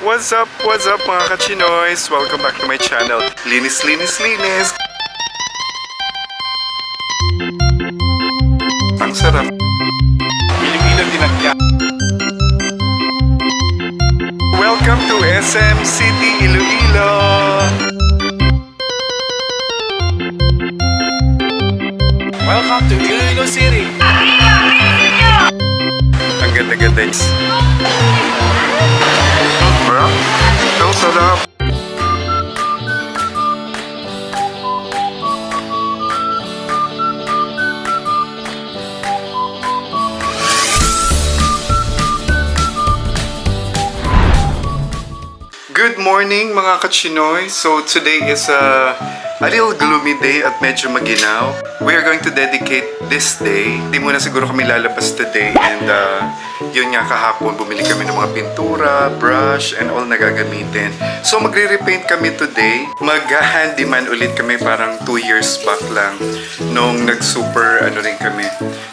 What's up? What's up mga kachinoys? Welcome back to my channel. Linis, linis, linis. Ang sarap. Ilang-ilang dinagya. Welcome to SM City, Iloilo. Welcome to Iloilo City. Ang ganda-ganda. Sarap. Ang sarap. Good morning mga kachinoy. So today is a little gloomy day at medyo maginaw. We are going to dedicate this day. Di muna siguro kami lalabas today and yun nga kahapon bumili kami ng mga pintura, brush and all na gagamitin. So magre-repaint kami today. Mag-handyman ulit kami parang 2 years back lang nung nag-super rin kami.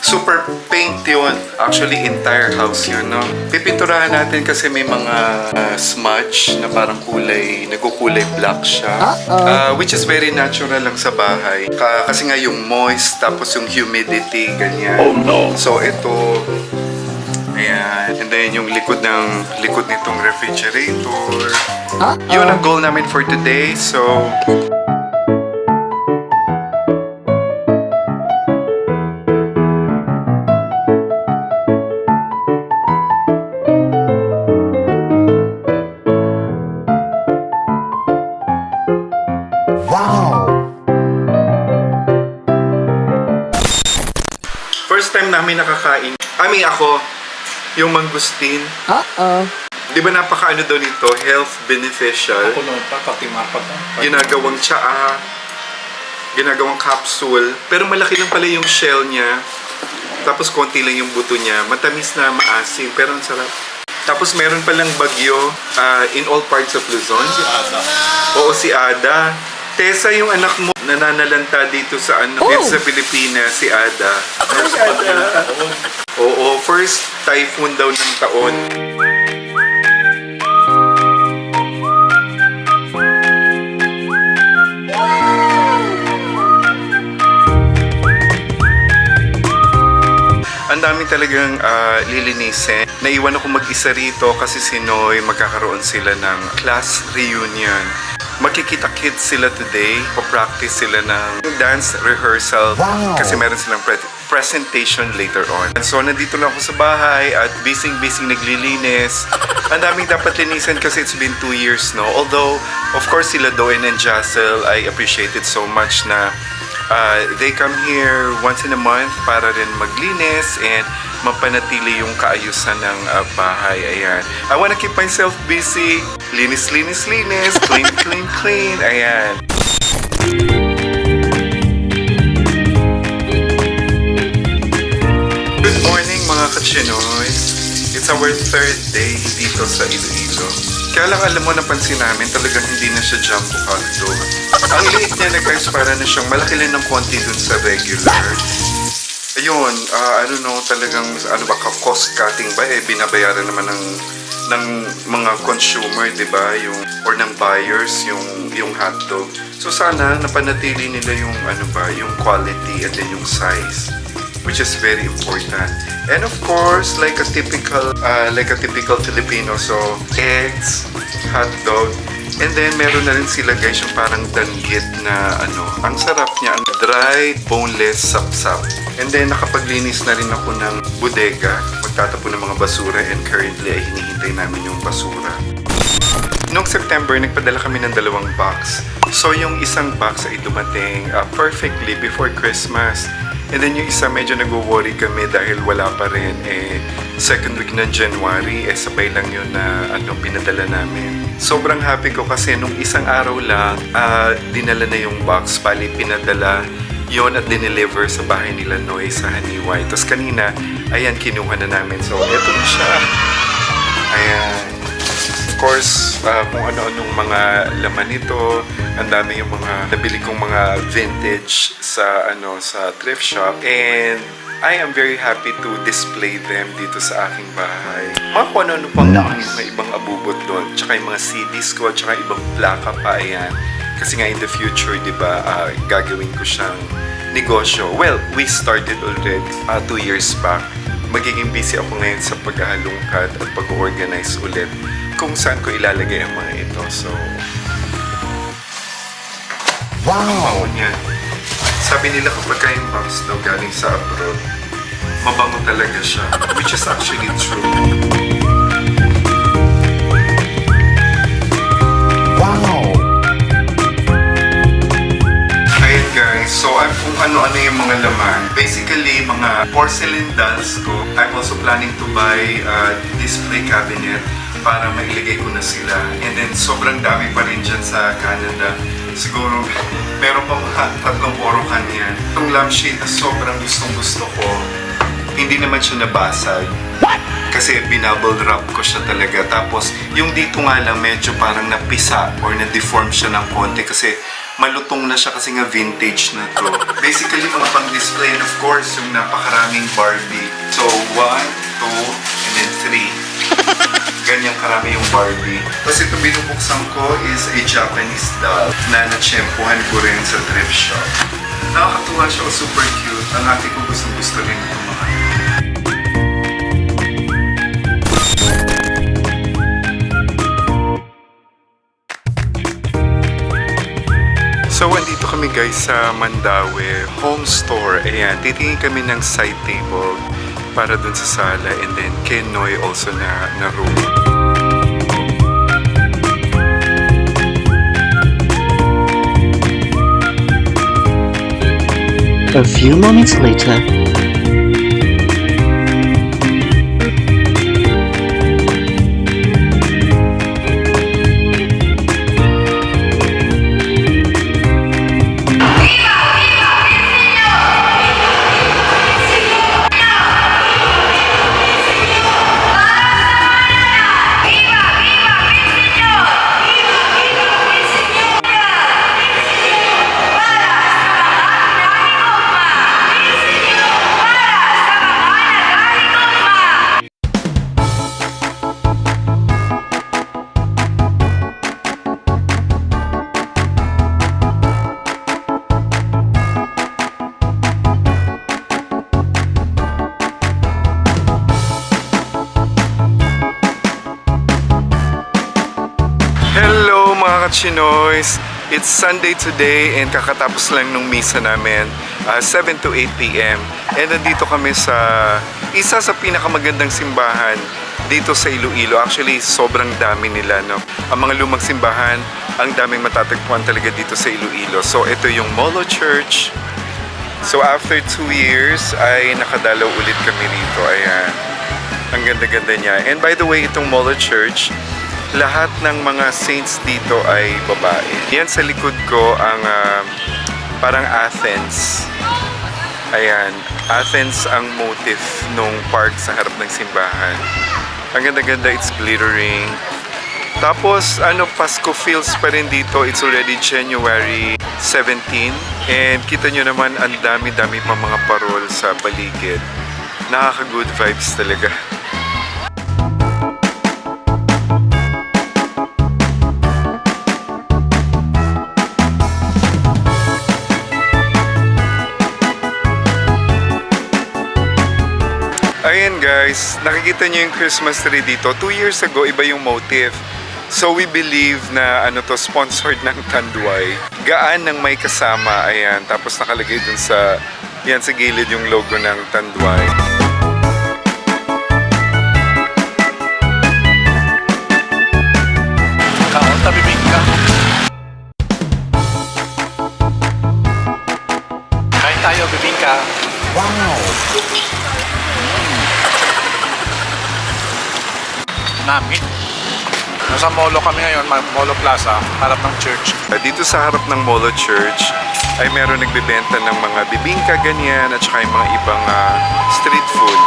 Super paint yun. Actually entire house yun, no? Pipinturahan natin kasi may mga smudge na parang kulay, nagkukulay black siya. Which is very natural lang sa bahay. Kasi nga yung moist, tapos yung humidity, ganyan. Oh no! So ito, ayan. And then yung likod nitong refrigerator. Yun ang goal namin for today. So, first time namin nakakain. Ako, yung mangustin. Di ba napaka daw nito? Health beneficial. Ako noon pa, pati mapat. Ginagawang tsaa. Ginagawang capsule. Pero malaki lang pala yung shell niya. Tapos konti lang yung buto niya. Matamis na maasim. Pero ang sarap. Tapos meron palang bagyo in all parts of Luzon. Si Ada. Oo, si Ada. Tessa, yung anak mo, nananalanta dito sa dito sa Pilipinas, si Ada. Si Ada. Oo, first typhoon daw ng taon. Ang dami talagang lilinisin. Naiwan ako mag-isa rito kasi si Noy magkakaroon sila ng class reunion. Makikita-kids sila today. Pa-practice sila ng dance rehearsal. Kasi meron silang presentation later on. So, nandito lang ako sa bahay at busy-busy naglilinis. Ang daming dapat linisan kasi it's been 2 years, no? Although, of course, sila Doen and Jassel, I appreciate it so much na they come here once in a month para rin maglinis and mapanatili yung kaayusan ng bahay. Ayan. I wanna keep myself busy. Linis, linis, linis. Clean, clean, clean. Ayan. Good morning mga kachinoy. It's our 3rd day dito sa Iloilo. Kaya lang alam mo, napansin namin talagang hindi na siya jumbo hotdog. Ang liit niya na guys, para na siyang malaki lang ng konti dun sa regular. Ayun, talagang, cost cutting ba? Binabayaran naman ng mga consumer, di ba? Or ng buyers, yung hotdog. So sana, napanatili nila yung, yung quality and then yung size. Which is very important. And of course, like a typical Filipino, so eggs, hot dog, and then meron na rin sila guys yung parang danggit na ang sarap niya, ang dry, boneless, sapsap. And then nakapaglinis na rin ako ng bodega, magtatapon ng mga basura, and currently ay hinihintay namin yung basura. Noong September, nagpadala kami ng 2 box. So yung isang box ay dumating perfectly before Christmas. And then yung isa medyo nag-worry kami dahil wala pa rin. Second week ng January, sabay lang yun na pinadala namin. Sobrang happy ko kasi nung isang araw lang, dinala na yung box, bali pinadala yon at dineliver sa bahay nila Noy sa Haniway. Tapos kanina, ayan, kinuha na namin. So, eto na siya. Ayan. Of course, kung ano-anong mga laman nito, ang dami yung mga nabili kong mga vintage sa thrift shop. And I am very happy to display them dito sa aking bahay. Mga kung ano pang mga ibang abubot doon. Tsaka yung mga CDs ko, tsaka ibang plaka pa, ayan. Kasi nga in the future, di ba, gagawin ko siyang negosyo. Well, we started already 2 years back. Magiging busy ako ngayon sa paghahalungkat at pag-organize ulit kung saan ko ilalagay ang mga ito. So, ang bango niya. Sabi nila kapag yung box daw galing sa abroad, mabango talaga siya. Which is actually true. Wow! Ayan guys, so kung ano-ano yung mga laman. Basically, mga porcelain dolls ko. I'm also planning to buy a display cabinet para mailagay ko na sila. And then, sobrang dami pa rin dyan sa Canada. Siguro, meron pa mga 3 porokan yan. Itong lampshade na sobrang gustong-gusto ko, hindi naman siya nabasag. Kasi binubble wrap ko siya talaga. Tapos, yung dito nga lang medyo parang napisa or na-deform siya ng konti kasi malutong na siya kasi nga vintage na to. Basically, mga pang-display and of course, yung napakaraming Barbie. So, 1, 2, and then 3. Ganyang karami yung Barbie. Tapos ito binubuksan ko is a Japanese doll na natsyempohan ko rin sa thrift shop. Nakakatuwa siya, super cute. Ang ate ko gustong-gusto rin ito mga. So, andito kami guys sa Mandaue Home Store. Ayan, titingin kami ng side table para dun sa sala and then Kenoy also na room. A few moments later. Hello mga ka-Chinoys! It's Sunday today and kakatapos lang nung misa namin 7 to 8 p.m. And nandito kami sa isa sa pinakamagandang simbahan dito sa Iloilo. Actually, sobrang dami nila, no? Ang mga lumang simbahan, ang daming matatagpuan talaga dito sa Iloilo. So ito yung Molo Church. So after 2 years ay nakadalaw ulit kami rito. Ayan. Ang ganda-ganda niya. And by the way, itong Molo Church, lahat ng mga saints dito ay babae. Yan sa likod ko ang parang Athens. Ayan, Athens ang motif nung park sa harap ng simbahan. Ang ganda-ganda, it's glittering. Tapos, Pasko feels pa rin dito. It's already January 17. And kita nyo naman, ang dami-dami pa mga parol sa paligid. Nakaka-good vibes talaga. Ayan guys, nakikita nyo yung Christmas tree dito. 2 years ago, iba yung motif. So we believe na sponsored ng Tanduay. Gaan ng may kasama, ayan. Tapos nakalagay dun sa gilid yung logo ng Tanduay. Kaunta bibig ka. Kain tayo, bibingka. Wow! Namin. Nasa Molo kami ngayon, Molo Plaza, harap ng church. Dito sa harap ng Molo Church ay meron nagbebenta ng mga bibingka ganyan at saka yung mga ibang street food.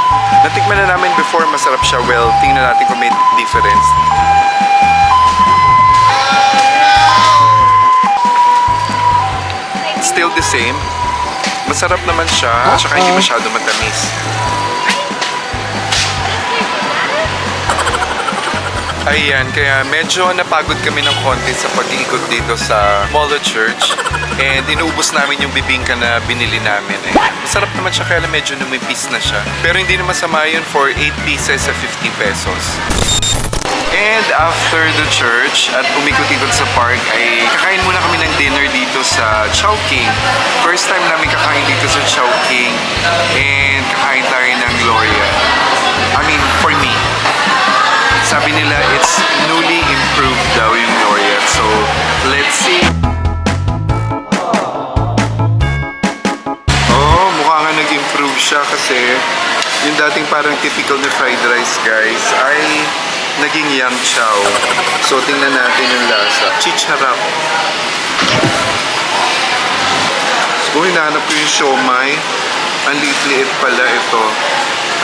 Natikman na namin before, masarap siya. Well, tingnan natin kung may difference. Still the same. masarap naman siya at saka hindi masyado matamis. Ayan, kaya medyo napagod kami ng konti sa pag-iikot dito sa Molo Church. And inuubos namin yung bibingka na binili namin. Masarap naman siya kaya medyo numipis na siya. Pero hindi na masama yun for 8 pieces sa 50 pesos. And after the church at umikot-ikot sa park ay kakain muna kami ng dinner dito sa Chowking. First time namin kakain dito sa Chowking and kakain tayo ng Gloria. I mean, for me. Sabi nila it's newly improved daw yung Gloria. So, let's see. Oh, mukha nga nag-improve siya kasi yung dating parang typical na fried rice guys ay naging yang chow. So, tingnan natin yung lasa. Chicharap. So, hinahanap ko yung siomai. Ang liit-liit pala ito.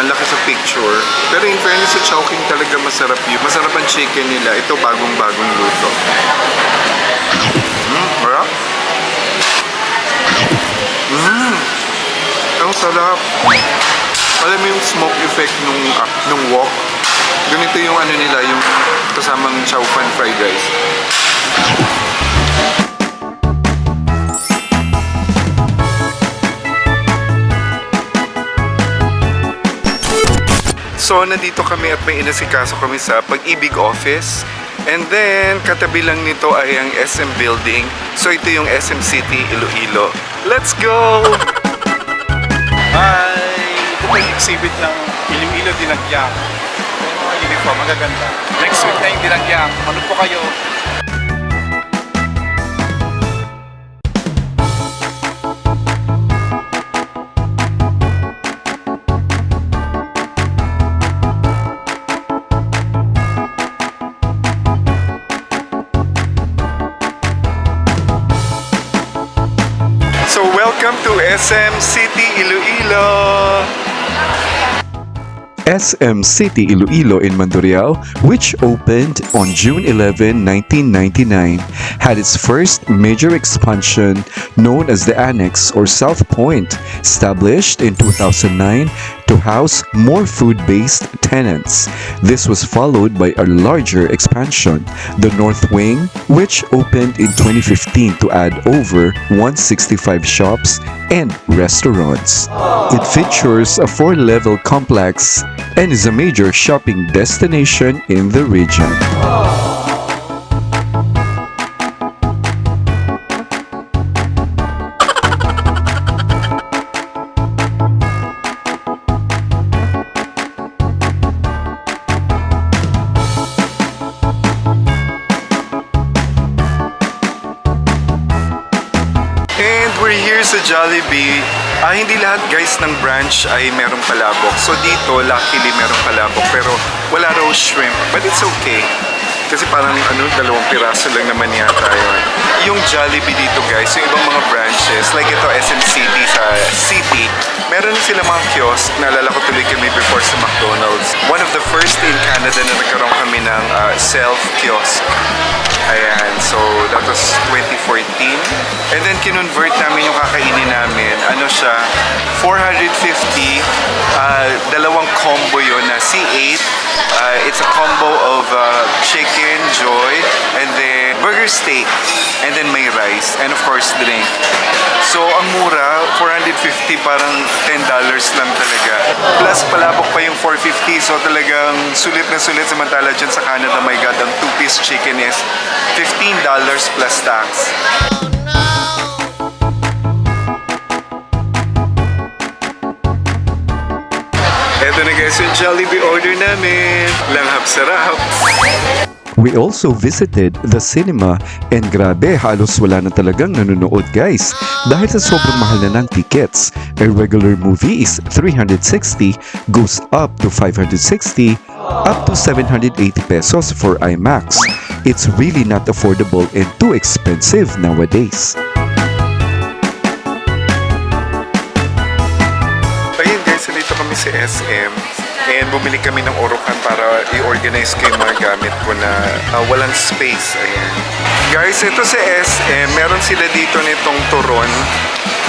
Ang laki sa picture. Pero in fairness sa Chowking talaga masarap yun. Masarap ang chicken nila. Ito bagong-bagong luto. Harap. Ang sarap. Alam mo yung smoke effect nung wok? Ganito yung ano nila, yung kasamang chow fan fried rice. So, nandito kami at may inasikaso kami sa Pag-ibig Office. And then, katabi lang nito ay ang SM Building. So, ito yung SM City, Iloilo. Let's go! Hi! Ito po yung exhibit ng Iloilo Dinagyang. Yung mga uniform, magaganda. Next week na yung Dinagyang. Ano po kayo? So, welcome to SM City, Iloilo! SM City Iloilo in Mandurriao, which opened on June 11, 1999, had its first major expansion known as the Annex or South Point, established in 2009 to house more food-based tenants. This was followed by a larger expansion, the North Wing, which opened in 2015 to add over 165 shops and restaurants. It features a 4-level complex and is a major shopping destination in the region. And we're here sa Jollibee. Hindi lahat guys ng branch ay merong palabok. So dito, luckily merong palabok. Pero wala raw shrimp. But it's okay. Kasi parang 2 piraso lang naman yata yun. Yung Jollibee dito guys, yung ibang mga branches, like ito SM City sa City, meron sila mga kiosk. Naalala ko tuloy kami before sa McDonald's. One of the first in Canada na nagkaroon kami ng self-kiosk. Ayan, so that was 2014. And then kinonvert namin yung kakainin namin. Ano siya, 450, dalawang combo yun na C8. It's a combo of chicken, joy, and then burger steak, and then may rice, and of course drink. So ang mura, 450, parang $10 lang talaga. Plus palabok pa yung 450, so talagang sulit na sulit. Samantala dyan sa Canada, my God, ang 2-piece chicken is $15 plus tax. Eto na guys yung Jollibee order namin. Langhap sarap. We also visited the cinema and grabe halos wala na talagang nanonood guys dahil sa sobrang mahal na ng tickets. A regular movie is 360, goes up to 560, up to 780 pesos for IMAX. It's really not affordable and too expensive nowadays. Ayun guys, nandito kami sa SM. And bumili kami ng Orocan para i-organize ko yung mga gamit ko na walang space. Ayan. Guys, ito sa SM, meron sila dito nitong turon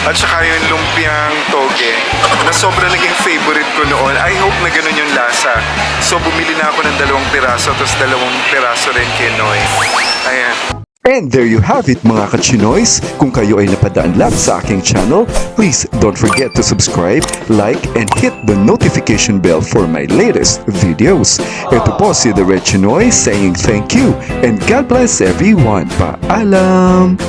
at saka yung lumpiang toge na sobrang naging favorite ko noon. I hope na ganun yung lasa. So bumili na ako ng 2 piraso tapos 2 piraso rin kay Noy. Ayan. And there you have it mga kachinoys. Kung kayo ay napadaan lang sa aking channel, please don't forget to subscribe, like, and hit the notification bell for my latest videos. Ito po si The Red Chinoy saying thank you and God bless everyone. Paalam!